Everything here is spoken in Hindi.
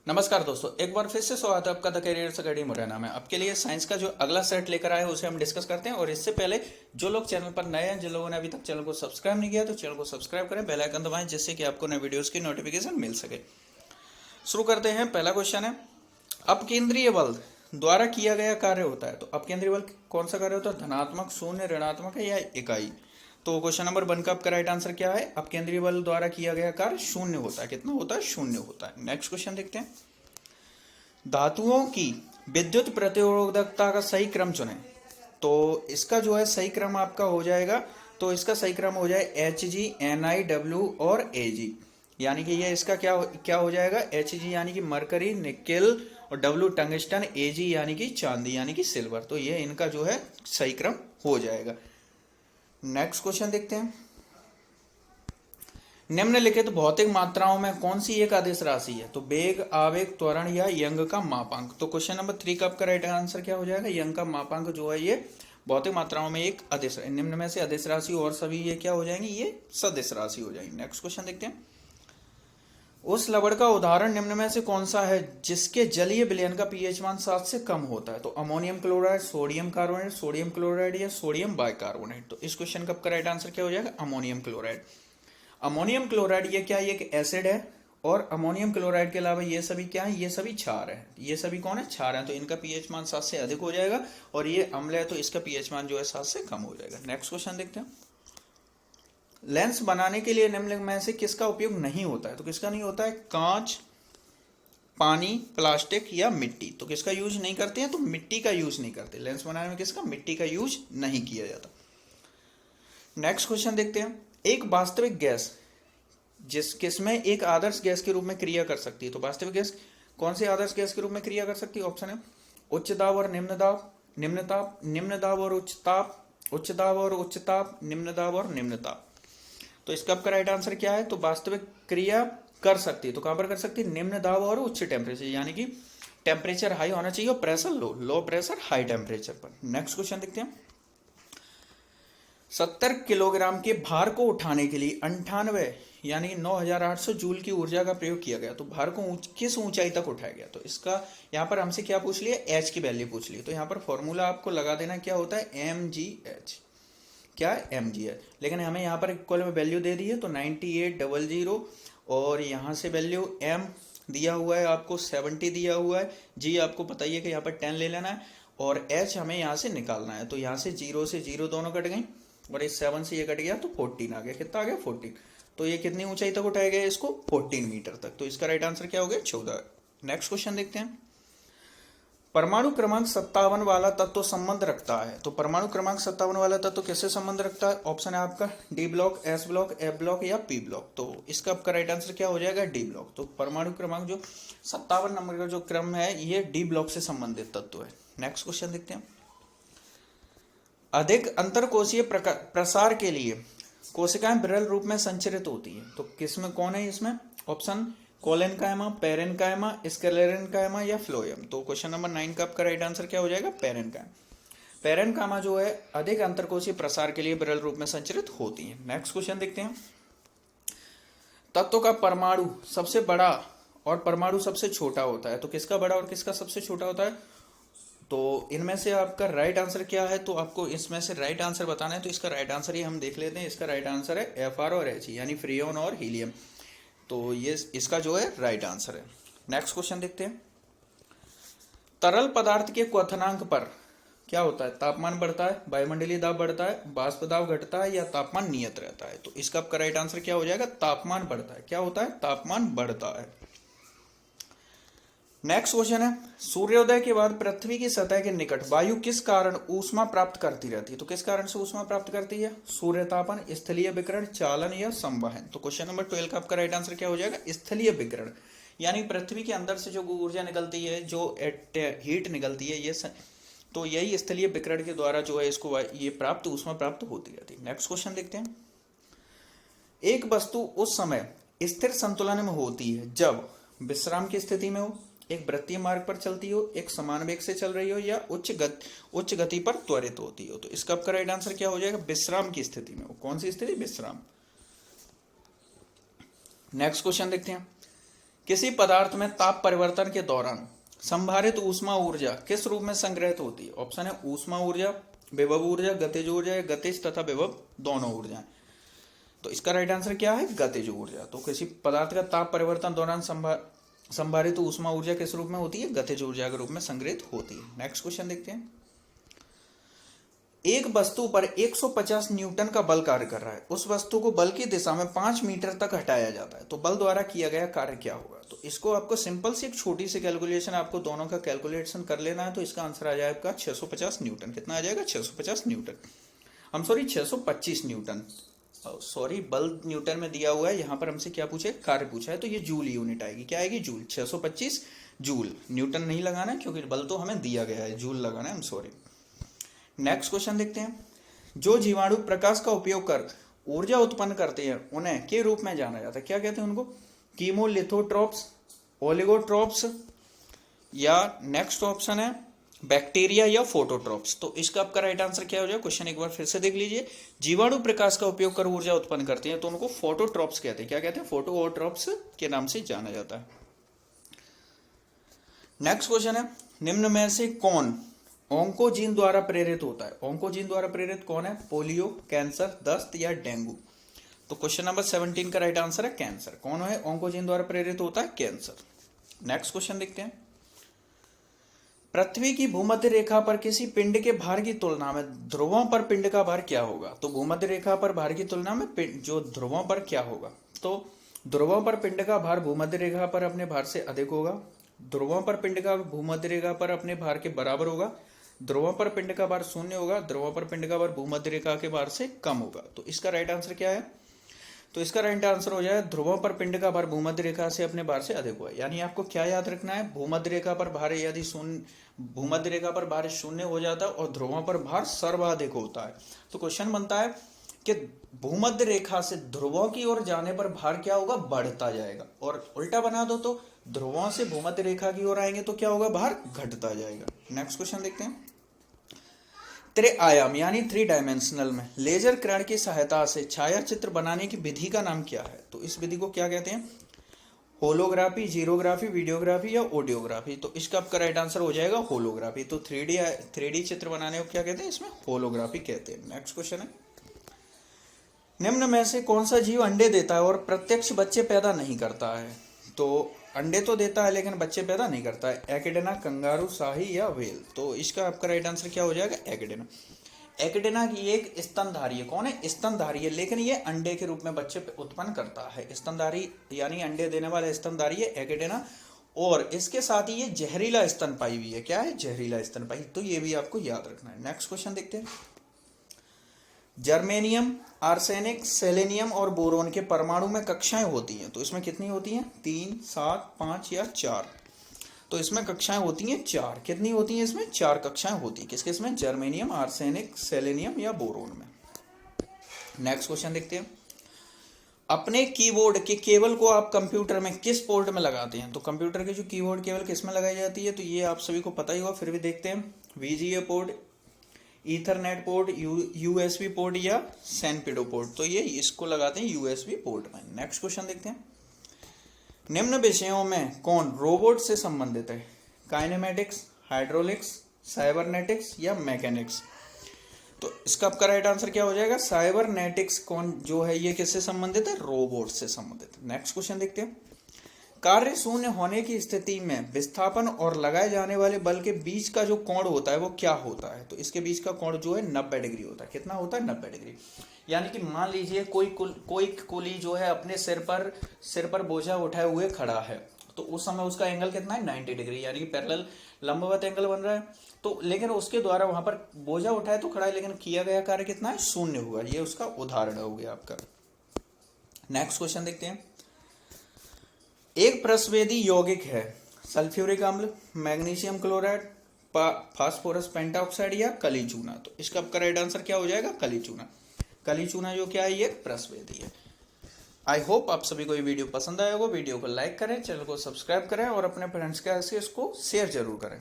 नमस्कार दोस्तों, एक बार फिर से स्वागत है आपका द कैरियर्स अकेडमी मुरैना में। आपके लिए साइंस का जो अगला सेट लेकर आए हैं उसे हम डिस्कस करते हैं। और इससे पहले जो लोग चैनल पर नए हैं, जिन लोगों ने अभी तक चैनल को सब्सक्राइब नहीं किया तो चैनल को सब्सक्राइब करें, बेल आइकन दबाएं जिससे कि आपको नए वीडियोस की नोटिफिकेशन मिल सके। शुरू करते हैं। पहला क्वेश्चन है, अपकेंद्रीय बल द्वारा किया गया कार्य होता है। तो अपकेंद्रीय बल कौन सा कार्य होता है? धनात्मक, शून्य, ऋणात्मक है या इकाई? तो क्वेश्चन नंबर 1 का आपका राइट आंसर क्या है? अपकेंद्रीय बल द्वारा किया गया कार्य शून्य होता है। कितना होता है? शून्य होता है। नेक्स्ट क्वेश्चन देखते हैं। धातुओं की विद्युत प्रतिरोधकता का सही क्रम चुनें। तो इसका जो है सही क्रम आपका हो जाएगा, तो इसका सही क्रम हो जाए Hg, Ni, W और Ag। यानी कि ये इसका क्या हो जाएगा? Hg यानी कि मरकरी, निकेल और W टंगस्टन, Ag यानी कि चांदी यानी कि सिल्वर। तो ये इनका जो है सही क्रम हो जाएगा। नेक्स्ट क्वेश्चन देखते हैं। निम्नलिखित भौतिक मात्राओं में कौन सी एक अदिश राशि है? तो वेग, आवेग, त्वरण या यंग का मापांक। तो क्वेश्चन नंबर 3 का आपका राइट आंसर क्या हो जाएगा? यंग का मापांक जो है ये भौतिक मात्राओं में एक अदिश, निम्न में से अदिश राशि और सभी ये क्या हो जाएंगी? ये सदिश राशि हो जाएंगी। नेक्स्ट क्वेश्चन देखते हैं। उस लवण का उदाहरण निम्न में से कौन सा है जिसके जलीय विलयन का पीएच मान 7 से कम होता है? तो ammonium chloride, sodium carbonate, sodium chloride या सोडियम बाइकार्बोनेट। तो इस क्वेश्चन का आपका राइट आंसर क्या हो जाएगा? Ammonium chloride. अमोनियम क्लोराइड ये क्या है? एक एसिड है। और अमोनियम क्लोराइड के अलावा ये सभी क्या है? ये सभी क्षार है। ये सभी कौन है? क्षार है। तो इनका पीएच मान 7 से अधिक हो जाएगा। और ये अम्ल है तो इसका पीएच मान जो है 7 से कम हो जाएगा। नेक्स्ट क्वेश्चन देखते हैं। लेंस बनाने के लिए निम्नलिखित में से किसका उपयोग नहीं होता है? तो किसका नहीं होता है? कांच, पानी, प्लास्टिक या मिट्टी। तो किसका यूज नहीं करते हैं? तो मिट्टी का यूज नहीं करते। लेंस बनाने में किसका? मिट्टी का यूज नहीं किया जाता। नेक्स्ट क्वेश्चन देखते हैं। एक वास्तविक गैस किसमें एक आदर्श गैस के रूप में क्रिया कर सकती है? तो वास्तविक गैस कौन सी आदर्श गैस के रूप में क्रिया कर सकती है? ऑप्शन है उच्च दाब और निम्न दाब, निम्न ताप, निम्न दाब और उच्च ताप, उच्च दाब और उच्च ताप, निम्न दाब और निम्न ताप। तो इसका आपका राइट आंसर क्या है? तो वास्तविक क्रिया कर सकती है। तो कहां पर कर सकती है? निम्न दाब और उच्च टेम्परेचर, यानी कि टेम्परेचर हाई होना चाहिए और pressure low, low pressure high temperature पर। नेक्स्ट क्वेश्चन देखते हैं। 70 किलोग्राम के भार को उठाने के लिए 98 यानी 9800 जूल की ऊर्जा का प्रयोग किया गया। तो भार को किस ऊंचाई तक उठाया गया? तो इसका यहाँ पर हमसे क्या पूछ लिया? एच की वैल्यू पूछ ली। तो यहाँ पर फॉर्मूला आपको लगा देना, क्या होता है? mgh। क्या है? mgh। लेकिन हमें यहाँ पर इक्वल में वैल्यू दे दी है तो 9800, और यहाँ से वैल्यू m दिया हुआ है आपको 70 दिया हुआ है, g आपको पता ही है कि यहाँ पर 10 ले लेना है, और h हमें यहाँ से निकालना है। तो यहाँ से 0 से 0 दोनों कट गई और इस 7 से ये कट गया तो 14 आ गया। कितना आ गया? 14। तो ये कितनी ऊंचाई तक उठाया गया? इसको 14 मीटर तक। तो इसका राइट आंसर क्या हो गया? 14। नेक्स्ट क्वेश्चन देखते हैं। परमाणु क्रमांक 57 वाला तत्व संबंध रखता है। तो परमाणु क्रमांक 57 वाला तत्व किससे संबंध रखता है? ऑप्शन है आपका D block, S block, F block या पी ब्लॉक। तो इसका आपका राइट आंसर क्या हो जाएगा? D block. तो परमाणु क्रमांक जो 57 नंबर का जो क्रम है ये डी ब्लॉक से संबंधित तत्व है। नेक्स्ट क्वेश्चन देखते हैं। अधिक अंतरकोशीय प्रसार के लिए कोशिकाएं विरल रूप में संचरित होती है। तो किसमें कौन है इसमें? ऑप्शन कोलेनकाइमा, पेरेनकाइमा, स्क्लेरेनकाइमा या फ्लोएम। तो क्वेश्चन नंबर 9 का आपका राइट आंसर क्या हो जाएगा? पेरेनकाइमा। पेरेनकाइमा जो है अधिक अंतरकोशीय प्रसार के लिए विरल रूप में संचरित होती है। नेक्स्ट क्वेश्चन देखते हैं। तत्व का परमाणु सबसे बड़ा और परमाणु सबसे छोटा होता है। तो किसका बड़ा और किसका सबसे छोटा होता है? तो इनमें से आपका राइट आंसर क्या है? तो आपको इसमें से राइट आंसर बताना है। तो इसका राइट आंसर ही हम देख लेते हैं। इसका राइट आंसर है एफआर और एच, यानी फ्रियोन और हीलियम। तो ये इसका जो है राइट आंसर है। नेक्स्ट क्वेश्चन देखते हैं। तरल पदार्थ के क्वथनांक पर क्या होता है? तापमान बढ़ता है, वायुमंडलीय दाब बढ़ता है, वाष्प दाब घटता है या तापमान नियत रहता है? तो इसका आपका राइट आंसर क्या हो जाएगा? तापमान बढ़ता है। क्या होता है? तापमान बढ़ता है। नेक्स्ट क्वेश्चन है। सूर्योदय के बाद पृथ्वी की सतह के निकट वायु किस कारण ऊष्मा प्राप्त करती रहती है? तो किस कारण से ऊष्मा प्राप्त करती है? सूर्यतापन, स्थलीय विकिरण, चालन या संवहन। तो क्वेश्चन नंबर 12 का आपका राइट आंसर क्या हो जाएगा? स्थलीय विकिरण। यानी पृथ्वी के अंदर से जो ऊर्जा निकलती है, जो हीट निकलती है, ये तो यही स्थलीय विकिरण के द्वारा जो है इसको ये प्राप्त ऊष्मा प्राप्त होती रहती है। नेक्स्ट क्वेश्चन देखते हैं। एक वस्तु उस समय स्थिर संतुलन में होती है जब विश्राम की स्थिति में हो, एक वृत्तीय मार्ग पर चलती हो, एक समान वेग से चल रही हो या उच्च गति पर त्वरित होती हो। तो इसका आपका राइट आंसर क्या हो जाएगा? विश्राम की स्थिति में हो। कौन सी स्थिति? विश्राम। नेक्स्ट क्वेश्चन देखते हैं। किसी पदार्थ में ताप परिवर्तन के दौरान संभारित ऊष्मा ऊर्जा किस रूप में संग्रहित होती है? ऑप्शन है ऊष्मा ऊर्जा, विभव ऊर्जा, गतिज ऊर्जा या गतिज तथा विभव दोनों ऊर्जाएं। तो इसका राइट आंसर क्या है? गतिज ऊर्जा। तो किसी पदार्थ का ताप परिवर्तन दौरान संभारित ऊष्मा ऊर्जा किस रूप में होती है? गतिज ऊर्जा के रूप में संग्रहित होती है। नेक्स्ट क्वेश्चन देखते हैं। एक वस्तु पर 150 न्यूटन का बल कार्य कर रहा है, उस वस्तु को बल की दिशा में 5 मीटर तक हटाया जाता है, तो बल द्वारा किया गया कार्य क्या होगा? तो इसको आपको सिंपल सी एक छोटी सी कैलकुलेशन, आपको दोनों का कैलकुलेशन कर लेना है। तो इसका आंसर आ जाएगा 650 न्यूटन। कितना आ जाएगा? 650 न्यूटन। हम सॉरी 625 न्यूटन, सॉरी बल न्यूटन में दिया हुआ है, यहाँ पर हमसे क्या पूछे? कार्य पूछा है, तो ये जूल यूनिट आएगी। क्या आएगी? जूल। 625 जूल। न्यूटन नहीं लगाना है क्योंकि बल तो हमें दिया गया है, जूल लगाना है, हम सॉरी। नेक्स्ट क्वेश्चन देखते हैं। जो जीवाणु प्रकाश का उपयोग कर ऊर्जा उत्पन्न करते हैं उन्हें के रूप में जाना जाता है? क्या कहते हैं उनको? कीमोलिथोट्रॉप्स, ओलिगोट्रॉप्स, या नेक्स्ट ऑप्शन है बैक्टीरिया या फोटोट्रॉप्स। तो इसका आपका राइट आंसर क्या हो जाएगा? क्वेश्चन एक बार फिर से देख लीजिए। जीवाणु प्रकाश का उपयोग कर ऊर्जा उत्पन्न करते हैं तो उनको फोटोट्रॉप्स कहते हैं। क्या कहते हैं? फोटोट्रॉप्स के नाम से जाना जाता है। नेक्स्ट क्वेश्चन है, निम्न में से कौन ऑन्कोजीन द्वारा प्रेरित होता है? ऑन्कोजीन द्वारा प्रेरित कौन है? पोलियो, कैंसर, दस्त या डेंगू? तो क्वेश्चन नंबर 17 का राइट आंसर है कैंसर। कौन है ऑन्कोजीन द्वारा प्रेरित होता है? कैंसर। नेक्स्ट क्वेश्चन देखते हैं। पृथ्वी की भूमध्य रेखा पर किसी पिंड के भार की तुलना में ध्रुवों पर पिंड का भार क्या होगा? तो भूमध्य रेखा पर भार की तुलना में जो ध्रुवों पर क्या होगा? तो ध्रुवों पर पिंड का भार भूमध्य रेखा पर अपने भार से अधिक होगा, ध्रुवों पर पिंड का भूमध्य रेखा पर अपने भार के बराबर होगा, ध्रुवों पर पिंड का भार शून्य होगा, ध्रुवों पर पिंड का भार भूमध्य रेखा के भार से कम होगा। तो इसका राइट आंसर क्या है? तो इसका राइट आंसर हो जाए ध्रुवों पर पिंड का भार भूमध्य रेखा से अपने भार से अधिक हुआ। यानी आपको क्या याद रखना है? भूमध्य रेखा पर भार यदि शून्य, भूमध्य रेखा पर भार शून्य हो जाता है और ध्रुवों पर भार सर्वाधिक होता है, तो क्वेश्चन बनता है कि भूमध्य रेखा से ध्रुवों की ओर जाने पर भार क्या होगा? बढ़ता जाएगा। और उल्टा बना दो तो ध्रुवों से भूमध्य रेखा की ओर आएंगे तो क्या होगा? भार घटता जाएगा। नेक्स्ट क्वेश्चन देखते हैं। त्रिआयाम यानी 3 डायमेंशनल में लेजर किरण की सहायता से छाया चित्र बनाने की विधि का नाम क्या है? तो इस विधि को क्या कहते हैं? होलोग्राफी, जीरोग्राफी, वीडियोग्राफी या ऑडियोग्राफी? तो इसका आपका राइट आंसर हो जाएगा होलोग्राफी। तो 3D चित्र बनाने को क्या कहते हैं? इसमें होलोग्राफी कहते हैं। नेक्स्ट क्वेश्चन है, निम्न में से कौन सा जीव अंडे देता है और प्रत्यक्ष बच्चे पैदा नहीं करता है? तो अंडे तो देता है लेकिन बच्चे पैदा नहीं करता है। एकेडेना, कंगारू, शाही या व्हेल? तो इसका आपका राइट आंसर क्या हो जाएगा? एकेडेना। एकेडेना की एक स्तनधारी है। कौन है? स्तनधारी है, लेकिन ये अंडे के रूप में बच्चे उत्पन्न करता है। स्तनधारी यानी अंडे देने वाला स्तनधारी है एकेडेना, और इसके साथ ही ये जहरीला स्तनपाई भी है। क्या है? जहरीला स्तनपाई। तो ये भी आपको याद रखना है। नेक्स्ट क्वेश्चन देखते हैं। जर्मेनियम, आर्सेनिक, सेलेनियम और बोरोन के परमाणु में कक्षाएं होती हैं, तो इसमें कितनी होती हैं? 3, 7, 5 या 4? तो इसमें कक्षाएं होती हैं 4। कितनी होती हैं इसमें? 4 कक्षाएं होती हैं। किसके? इसमें जर्मेनियम, आर्सेनिक, सेलेनियम या बोरोन में। नेक्स्ट क्वेश्चन देखते हैं। अपने कीबोर्ड के केबल को आप कंप्यूटर में किस पोर्ट में लगाते हैं? तो कंप्यूटर के जो कीबोर्ड केबल किस में लगाई जाती है? तो ये आप सभी को पता ही होगा, फिर भी देखते हैं। VGA port, Ethernet port, USB port या सैनपेडो पोर्ट? तो ये इसको लगाते हैं USB पोर्ट में। नेक्स्ट क्वेश्चन देखते हैं। निम्न विषयों में कौन रोबोट से संबंधित है? काइनेमेटिक्स, हाइड्रोलिक्स, साइबरनेटिक्स या मैकेनिक्स? तो इसका आपका राइट आंसर क्या हो जाएगा? साइबरनेटिक्स कौन जो है ये किससे संबंधित है? रोबोट से संबंधित। नेक्स्ट क्वेश्चन देखते हैं। कार्य शून्य होने की स्थिति में विस्थापन और लगाए जाने वाले बल के बीच का जो कोण होता है वो क्या होता है? तो इसके बीच का कोण जो है 90 डिग्री होता है। कितना होता है? 90 डिग्री। यानी कि मान लीजिए कोई कुली जो है अपने सिर पर बोझा उठाए हुए खड़ा है, तो उस समय उसका एंगल कितना है? 90 डिग्री, यानी कि पैरेलल लंबवत एंगल बन रहा है। तो लेकिन उसके द्वारा वहां पर बोझा उठाए तो खड़ा है, लेकिन किया गया कार्य कितना है? शून्य हुआ। ये उसका उदाहरण हो गया आपका। नेक्स्ट क्वेश्चन देखते हैं। एक प्रस्वेदी यौगिक है सल्फ्यूरिक अम्ल, मैग्नीशियम क्लोराइड, फास्फोरस पेंटाऑक्साइड या कलीचूना? तो इसका आपका राइट आंसर क्या हो जाएगा? कलीचूना। कलीचूना जो क्या है? ये प्रस्वेदी है। आई होप आप सभी को ये वीडियो पसंद आया होगा। वीडियो को लाइक करें, चैनल को सब्सक्राइब करें और अपने फ्रेंड्स के साथ इसको शेयर जरूर करें।